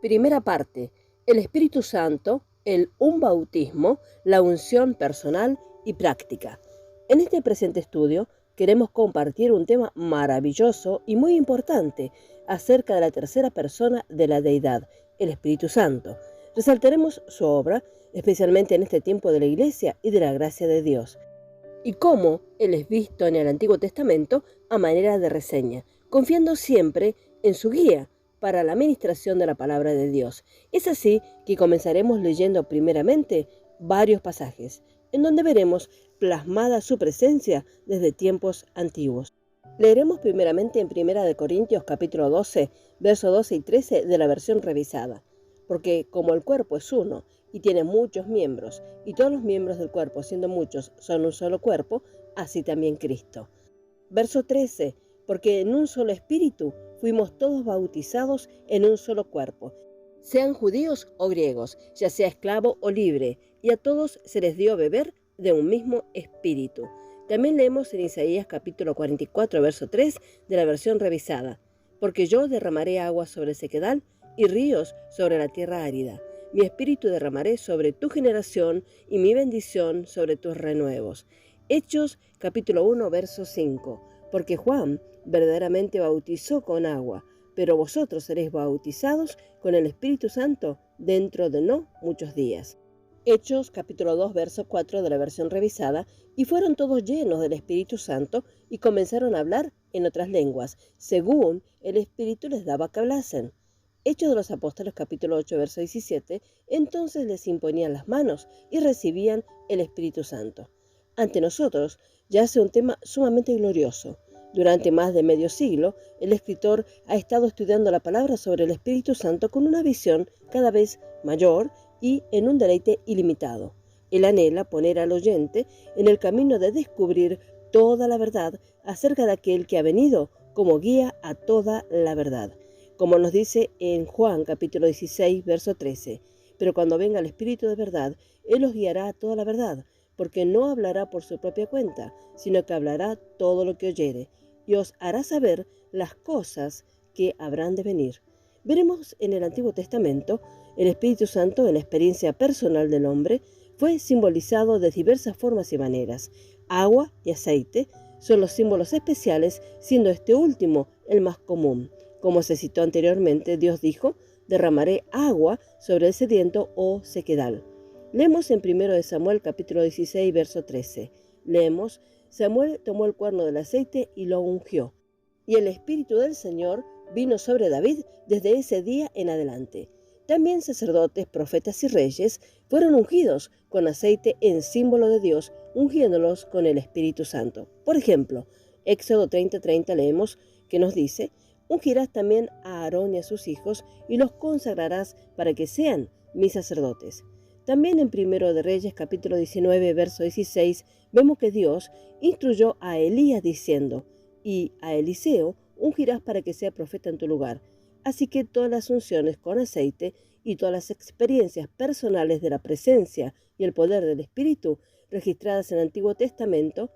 Primera parte. El Espíritu Santo, un bautismo, la unción personal y práctica. En este presente estudio queremos compartir un tema maravilloso y muy importante acerca de la tercera persona de la deidad, el Espíritu Santo. Resaltaremos su obra, especialmente en este tiempo de la Iglesia y de la gracia de Dios, y cómo Él es visto en el Antiguo Testamento a manera de reseña, confiando siempre en su guía para la administración de la palabra de Dios. Es así que comenzaremos leyendo primeramente varios pasajes, en donde veremos plasmada su presencia desde tiempos antiguos. Leeremos primeramente en 1 Corintios capítulo 12, versos 12 y 13 de la versión revisada. Porque como el cuerpo es uno y tiene muchos miembros, y todos los miembros del cuerpo, siendo muchos, son un solo cuerpo, así también Cristo. Verso 13. Porque en un solo espíritu fuimos todos bautizados en un solo cuerpo, sean judíos o griegos, ya sea esclavo o libre, y a todos se les dio a beber de un mismo espíritu. También leemos en Isaías capítulo 44, verso 3 de la versión revisada. Porque yo derramaré agua sobre el sequedal y ríos sobre la tierra árida. Mi espíritu derramaré sobre tu generación y mi bendición sobre tus renuevos. Hechos capítulo 1, verso 5. Porque Juan verdaderamente bautizó con agua, pero vosotros seréis bautizados con el Espíritu Santo dentro de no muchos días. Hechos capítulo 2, verso 4 de la versión revisada. Y fueron todos llenos del Espíritu Santo y comenzaron a hablar en otras lenguas, según el Espíritu les daba que hablasen. Hechos de los Apóstoles capítulo 8, verso 17. Entonces les imponían las manos y recibían el Espíritu Santo. Ante nosotros yace un tema sumamente glorioso. Durante más de medio siglo, el escritor ha estado estudiando la palabra sobre el Espíritu Santo con una visión cada vez mayor y en un deleite ilimitado. Él anhela poner al oyente en el camino de descubrir toda la verdad acerca de aquel que ha venido como guía a toda la verdad. Como nos dice en Juan capítulo 16, verso 13. Pero cuando venga el Espíritu de verdad, Él os guiará a toda la verdad, porque no hablará por su propia cuenta, sino que hablará todo lo que oyere, y os hará saber las cosas que habrán de venir. Veremos en el Antiguo Testamento, el Espíritu Santo en la experiencia personal del hombre fue simbolizado de diversas formas y maneras. Agua y aceite son los símbolos especiales, siendo este último el más común. Como se citó anteriormente, Dios dijo, derramaré agua sobre el sediento o sequedal. Leemos en 1 Samuel capítulo 16, verso 13. Leemos, Samuel tomó el cuerno del aceite y lo ungió. Y el Espíritu del Señor vino sobre David desde ese día en adelante. También sacerdotes, profetas y reyes fueron ungidos con aceite en símbolo de Dios, ungiéndolos con el Espíritu Santo. Por ejemplo, Éxodo 30:30 leemos que nos dice, ungirás también a Aarón y a sus hijos y los consagrarás para que sean mis sacerdotes. También en 1 de Reyes capítulo 19, verso 16, vemos que Dios instruyó a Elías diciendo, y a Eliseo ungirás para que sea profeta en tu lugar. Así que todas las unciones con aceite y todas las experiencias personales de la presencia y el poder del Espíritu registradas en el Antiguo Testamento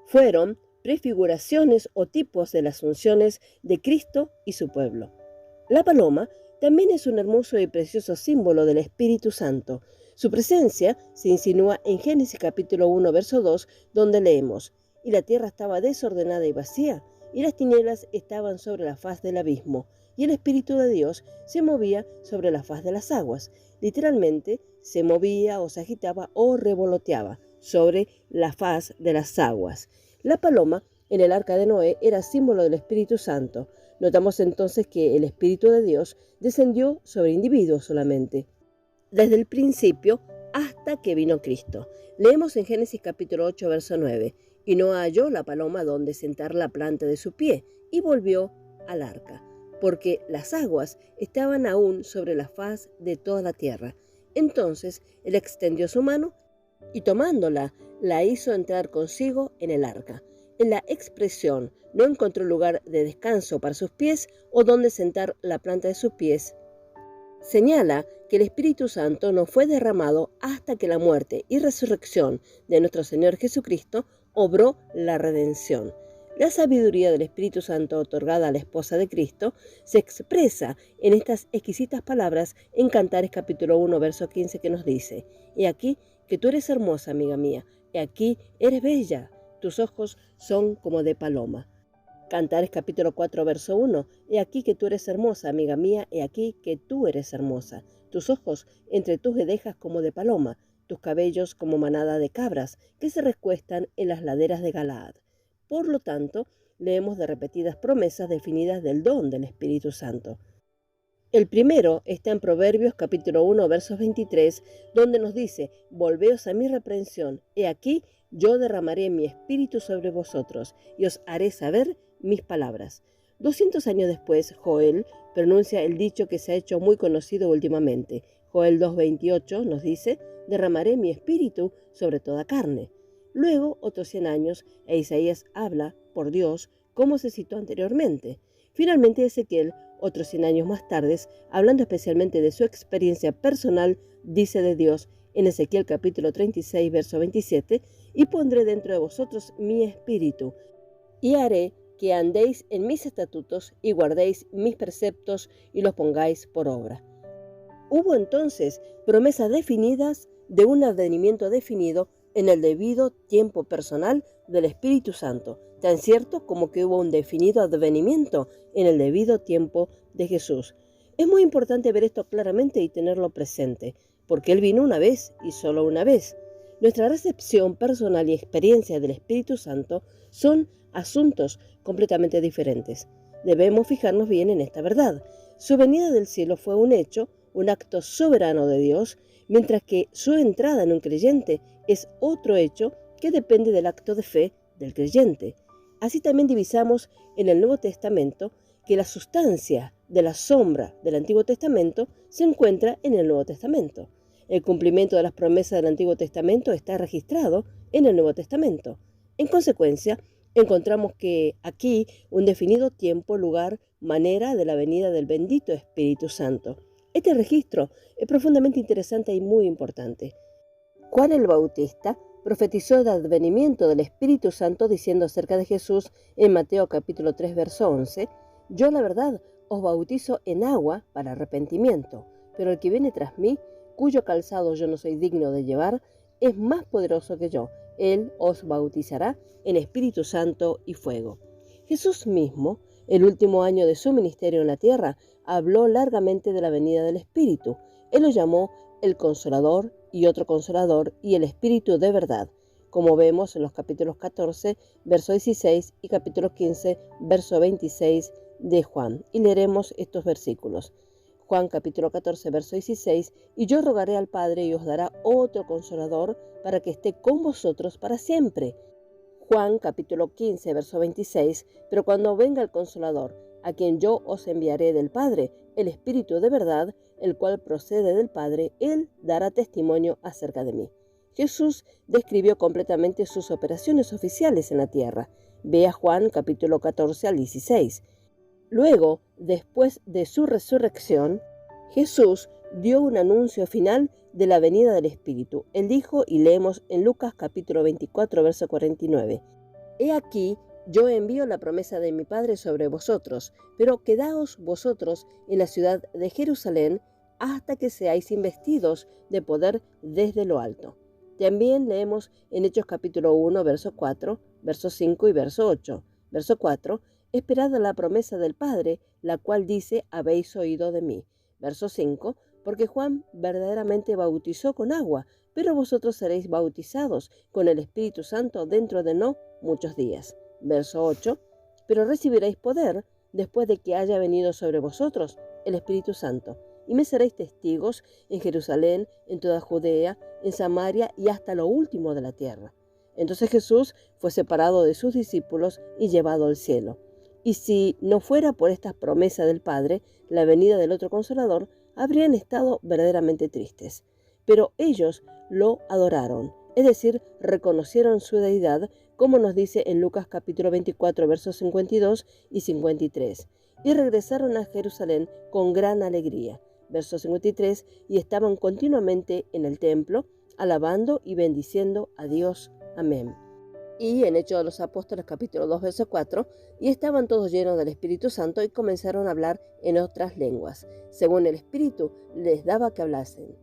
fueron prefiguraciones o tipos de las unciones de Cristo y su pueblo. La paloma también es un hermoso y precioso símbolo del Espíritu Santo. Su presencia se insinúa en Génesis capítulo 1, verso 2, donde leemos, y la tierra estaba desordenada y vacía, y las tinieblas estaban sobre la faz del abismo, y el Espíritu de Dios se movía sobre la faz de las aguas. Literalmente, se movía o se agitaba o revoloteaba sobre la faz de las aguas. La paloma en el arca de Noé era símbolo del Espíritu Santo. Notamos entonces que el Espíritu de Dios descendió sobre individuos solamente, desde el principio hasta que vino Cristo. Leemos en Génesis capítulo 8, verso 9, y no halló la paloma donde sentar la planta de su pie, y volvió al arca, porque las aguas estaban aún sobre la faz de toda la tierra. Entonces él extendió su mano y tomándola, la hizo entrar consigo en el arca. En la expresión no encontró lugar de descanso para sus pies o donde sentar la planta de sus pies. Señala que el Espíritu Santo no fue derramado hasta que la muerte y resurrección de nuestro Señor Jesucristo obró la redención. La sabiduría del Espíritu Santo otorgada a la esposa de Cristo se expresa en estas exquisitas palabras en Cantares capítulo 1, verso 15, que nos dice: He aquí que tú eres hermosa, amiga mía, he aquí eres bella, tus ojos son como de paloma. Cantares capítulo 4, verso 1, He aquí que tú eres hermosa, amiga mía, he aquí que tú eres hermosa, tus ojos entre tus guedejas como de paloma, tus cabellos como manada de cabras que se recuestan en las laderas de Galaad. Por lo tanto, leemos de repetidas promesas definidas del don del Espíritu Santo. El primero está en Proverbios capítulo 1, versos 23, donde nos dice: Volveos a mi reprensión, he aquí yo derramaré mi espíritu sobre vosotros y os haré saber mis palabras. 200 años después, Joel pronuncia el dicho que se ha hecho muy conocido últimamente. Joel 2:28 nos dice: Derramaré mi espíritu sobre toda carne. Luego, otros 100 años, Isaías habla, por Dios, como se citó anteriormente. Finalmente, Ezequiel, otros 100 años más tarde, hablando especialmente de su experiencia personal, dice de Dios en Ezequiel capítulo 36, verso 27, y pondré dentro de vosotros mi espíritu, y haré que andéis en mis estatutos y guardéis mis preceptos y los pongáis por obra. Hubo entonces promesas definidas de un advenimiento definido en el debido tiempo personal del Espíritu Santo, tan cierto como que hubo un definido advenimiento en el debido tiempo de Jesús. Es muy importante ver esto claramente y tenerlo presente, porque Él vino una vez y solo una vez. Nuestra recepción personal y experiencia del Espíritu Santo son asuntos completamente diferentes. Debemos fijarnos bien en esta verdad. Su venida del cielo fue un hecho, un acto soberano de Dios, mientras que su entrada en un creyente es otro hecho que depende del acto de fe del creyente. Así también divisamos en el Nuevo Testamento que la sustancia de la sombra del Antiguo Testamento se encuentra en el Nuevo Testamento. El cumplimiento de las promesas del Antiguo Testamento está registrado en el Nuevo Testamento. En consecuencia, encontramos que aquí un definido tiempo, lugar, manera de la venida del bendito Espíritu Santo. Este registro es profundamente interesante y muy importante. Juan el Bautista profetizó el advenimiento del Espíritu Santo diciendo acerca de Jesús en Mateo capítulo 3, verso 11, Yo la verdad os bautizo en agua para arrepentimiento, pero el que viene tras mí, cuyo calzado yo no soy digno de llevar, es más poderoso que yo. Él os bautizará en Espíritu Santo y fuego. Jesús mismo, el último año de su ministerio en la tierra, habló largamente de la venida del Espíritu. Él lo llamó el Consolador y otro Consolador y el Espíritu de verdad, como vemos en los capítulos 14, verso 16 y capítulo 15, verso 26 de Juan. Y leeremos estos versículos. Juan capítulo 14, verso 16, y yo rogaré al Padre y os dará otro Consolador para que esté con vosotros para siempre. Juan capítulo 15, verso 26, pero cuando venga el Consolador, a quien yo os enviaré del Padre, el Espíritu de verdad, el cual procede del Padre, Él dará testimonio acerca de mí. Jesús describió completamente sus operaciones oficiales en la tierra. Ve a Juan capítulo 14 al 16. Luego, después de su resurrección, Jesús dio un anuncio final de la venida del Espíritu. Él dijo, y leemos en Lucas capítulo 24, verso 49, He aquí, yo envío la promesa de mi Padre sobre vosotros, pero quedaos vosotros en la ciudad de Jerusalén hasta que seáis investidos de poder desde lo alto. También leemos en Hechos capítulo 1, verso 4, verso 5 y verso 8. Verso 4, Esperad la promesa del Padre, la cual dice, habéis oído de mí. Verso 5, porque Juan verdaderamente bautizó con agua, pero vosotros seréis bautizados con el Espíritu Santo dentro de no muchos días. Verso 8, pero recibiréis poder después de que haya venido sobre vosotros el Espíritu Santo, y me seréis testigos en Jerusalén, en toda Judea, en Samaria y hasta lo último de la tierra. Entonces Jesús fue separado de sus discípulos y llevado al cielo. Y si no fuera por estas promesas del Padre, la venida del otro Consolador, habrían estado verdaderamente tristes. Pero ellos lo adoraron, es decir, reconocieron su deidad, como nos dice en Lucas capítulo 24, versos 52 y 53. Y regresaron a Jerusalén con gran alegría. Verso 53, y estaban continuamente en el templo, alabando y bendiciendo a Dios. Amén. Y en Hechos de los Apóstoles, capítulo 2, verso 4, y estaban todos llenos del Espíritu Santo y comenzaron a hablar en otras lenguas, según el Espíritu les daba que hablasen.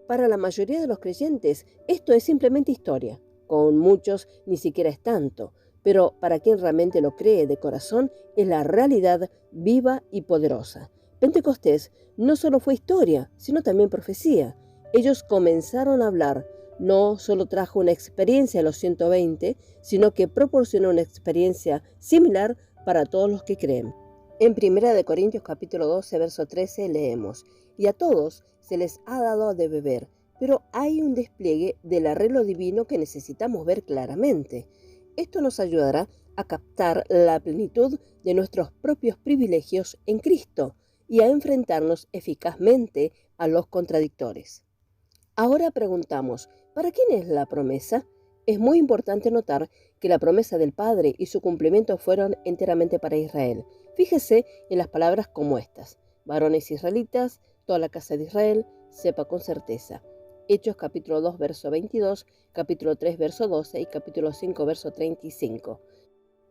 Para la mayoría de los creyentes, esto es simplemente historia. Con muchos ni siquiera es tanto, pero para quien realmente lo cree de corazón, es la realidad viva y poderosa. Pentecostés no solo fue historia, sino también profecía. Ellos comenzaron a hablar. No solo trajo una experiencia a los 120, sino que proporcionó una experiencia similar para todos los que creen. En 1 Corintios capítulo 12, verso 13 leemos: y a todos se les ha dado de beber, pero hay un despliegue del arreglo divino que necesitamos ver claramente. Esto nos ayudará a captar la plenitud de nuestros propios privilegios en Cristo y a enfrentarnos eficazmente a los contradictores. Ahora preguntamos, ¿para quién es la promesa? Es muy importante notar que la promesa del Padre y su cumplimiento fueron enteramente para Israel. Fíjese en las palabras como estas: varones israelitas, toda la casa de Israel, sepa con certeza. Hechos capítulo 2, verso 22, capítulo 3, verso 12 y capítulo 5, verso 35.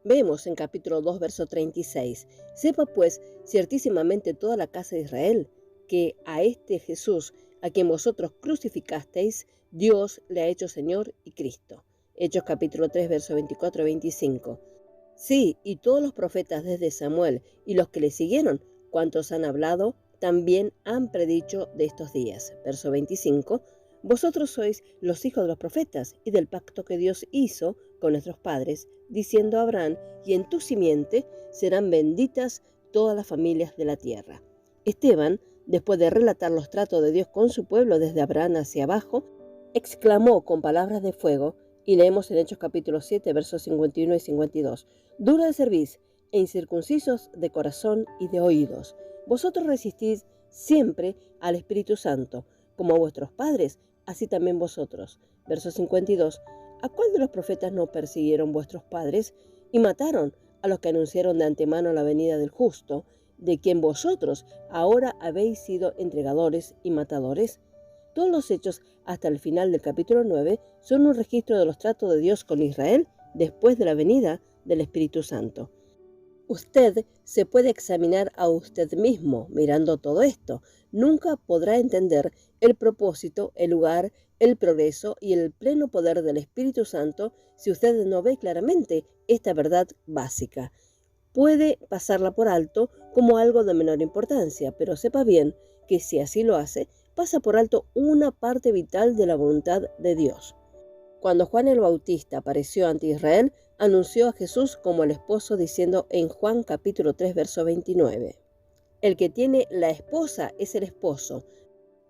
Vemos en capítulo 2, verso 36, sepa pues ciertísimamente toda la casa de Israel, que a este Jesús, a quien vosotros crucificasteis, Dios le ha hecho Señor y Cristo. Hechos capítulo 3, verso 24 y 25. Sí, y todos los profetas desde Samuel y los que le siguieron, cuantos han hablado, también han predicho de estos días. Verso 25. Vosotros sois los hijos de los profetas y del pacto que Dios hizo con nuestros padres, diciendo a Abraham: y en tu simiente serán benditas todas las familias de la tierra. Esteban, después de relatar los tratos de Dios con su pueblo desde Abraham hacia abajo, exclamó con palabras de fuego, y leemos en Hechos capítulo 7, versos 51 y 52, dura de cerviz e incircuncisos de corazón y de oídos, vosotros resistís siempre al Espíritu Santo, como a vuestros padres, así también vosotros. Verso 52, ¿a cuál de los profetas no persiguieron vuestros padres y mataron a los que anunciaron de antemano la venida del justo, de quien vosotros ahora habéis sido entregadores y matadores? Todos los hechos hasta el final del capítulo 9 son un registro de los tratos de Dios con Israel después de la venida del Espíritu Santo. Usted se puede examinar a usted mismo mirando todo esto. Nunca podrá entender el propósito, el lugar, el progreso y el pleno poder del Espíritu Santo si usted no ve claramente esta verdad básica. Puede pasarla por alto como algo de menor importancia, pero sepa bien que si así lo hace, pasa por alto una parte vital de la voluntad de Dios. Cuando Juan el Bautista apareció ante Israel, anunció a Jesús como el esposo, diciendo en Juan capítulo 3, verso 29, el que tiene la esposa es el esposo,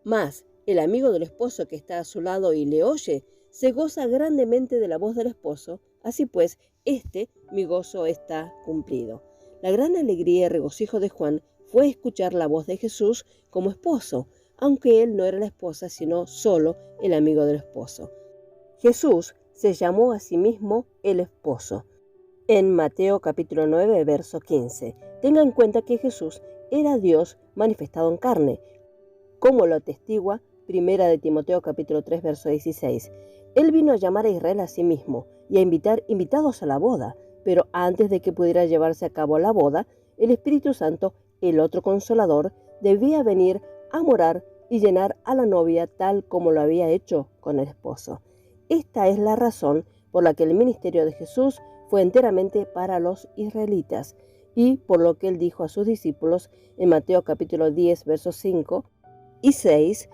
mas el amigo del esposo que está a su lado y le oye, se goza grandemente de la voz del esposo, así pues, mi gozo está cumplido. La gran alegría y regocijo de Juan fue escuchar la voz de Jesús como esposo, aunque él no era la esposa, sino solo el amigo del esposo. Jesús se llamó a sí mismo el esposo. En Mateo capítulo 9, verso 15, tenga en cuenta que Jesús era Dios manifestado en carne, como lo atestigua 1 Timoteo capítulo 3, verso 16. Él vino a llamar a Israel a sí mismo y a invitar invitados a la boda, pero antes de que pudiera llevarse a cabo la boda, el Espíritu Santo, el otro Consolador, debía venir a morar y llenar a la novia tal como lo había hecho con el esposo. Esta es la razón por la que el ministerio de Jesús fue enteramente para los israelitas y por lo que él dijo a sus discípulos en Mateo capítulo 10, versos 5 y 6,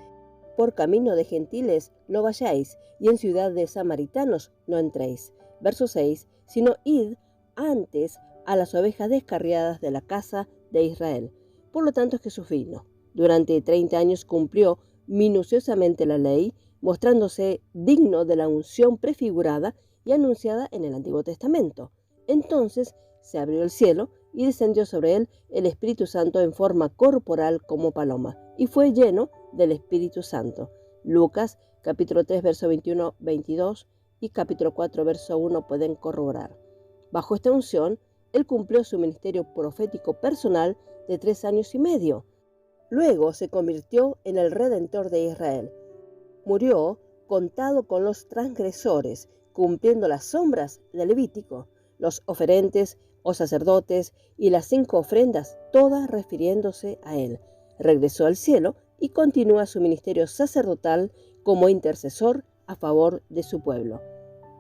por camino de gentiles no vayáis y en ciudad de samaritanos no entréis. Verso 6, sino id antes a las ovejas descarriadas de la casa de Israel. Por lo tanto Jesús vino. Durante 30 años cumplió minuciosamente la ley, mostrándose digno de la unción prefigurada y anunciada en el Antiguo Testamento. Entonces se abrió el cielo y descendió sobre él el Espíritu Santo en forma corporal como paloma, y fue lleno del Espíritu Santo. Lucas capítulo 3, verso 21-22 y capítulo 4, verso 1 pueden corroborar. Bajo esta unción, él cumplió su ministerio profético personal de 3 años y medio. Luego se convirtió en el Redentor de Israel. Murió contado con los transgresores, cumpliendo las sombras del Levítico, los oferentes o sacerdotes y las 5 ofrendas, todas refiriéndose a él. Regresó al cielo y continúa su ministerio sacerdotal como intercesor a favor de su pueblo.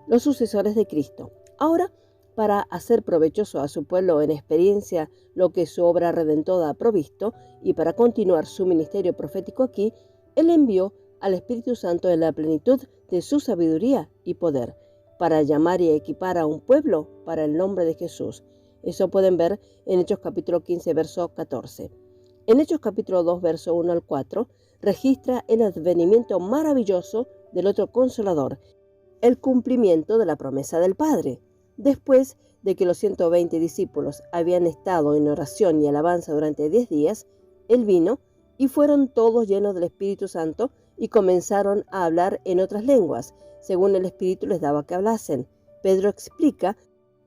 Los sucesores de Cristo. Ahora, para hacer provechoso a su pueblo en experiencia lo que su obra redentora ha provisto y para continuar su ministerio profético aquí, él envió al Espíritu Santo en la plenitud de su sabiduría y poder, para llamar y equipar a un pueblo para el nombre de Jesús. Eso pueden ver en Hechos capítulo 15, verso 14. En Hechos capítulo 2, verso 1 al 4, registra el advenimiento maravilloso del otro Consolador, el cumplimiento de la promesa del Padre. Después de que los 120 discípulos habían estado en oración y alabanza durante 10 días, él vino y fueron todos llenos del Espíritu Santo y comenzaron a hablar en otras lenguas, según el Espíritu les daba que hablasen. Pedro explica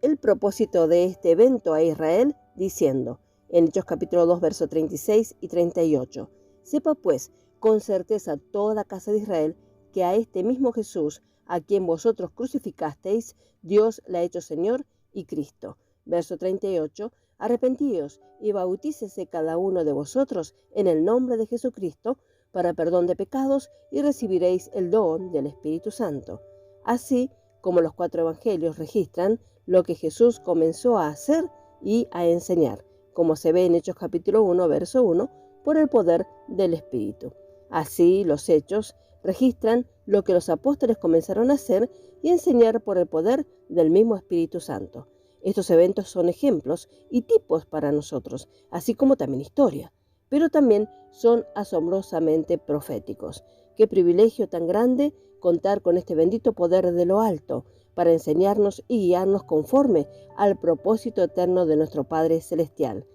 el propósito de este evento a Israel diciendo, en Hechos capítulo 2, versos 36 y 38, «Sepa pues con certeza toda la casa de Israel que a este mismo Jesús, a quien vosotros crucificasteis, Dios le ha hecho Señor y Cristo». Verso 38, «Arrepentíos y bautícese cada uno de vosotros en el nombre de Jesucristo para perdón de pecados y recibiréis el don del Espíritu Santo». Así como los 4 evangelios registran lo que Jesús comenzó a hacer y a enseñar, como se ve en Hechos capítulo 1, verso 1, por el poder del Espíritu. Así los Hechos registran lo que los apóstoles comenzaron a hacer y enseñar por el poder del mismo Espíritu Santo. Estos eventos son ejemplos y tipos para nosotros, así como también historia, pero también son asombrosamente proféticos. Qué privilegio tan grande contar con este bendito poder de lo alto para enseñarnos y guiarnos conforme al propósito eterno de nuestro Padre Celestial,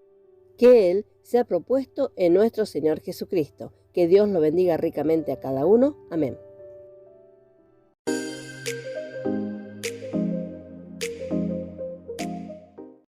que Él se ha propuesto en nuestro Señor Jesucristo. Que Dios lo bendiga ricamente a cada uno. Amén.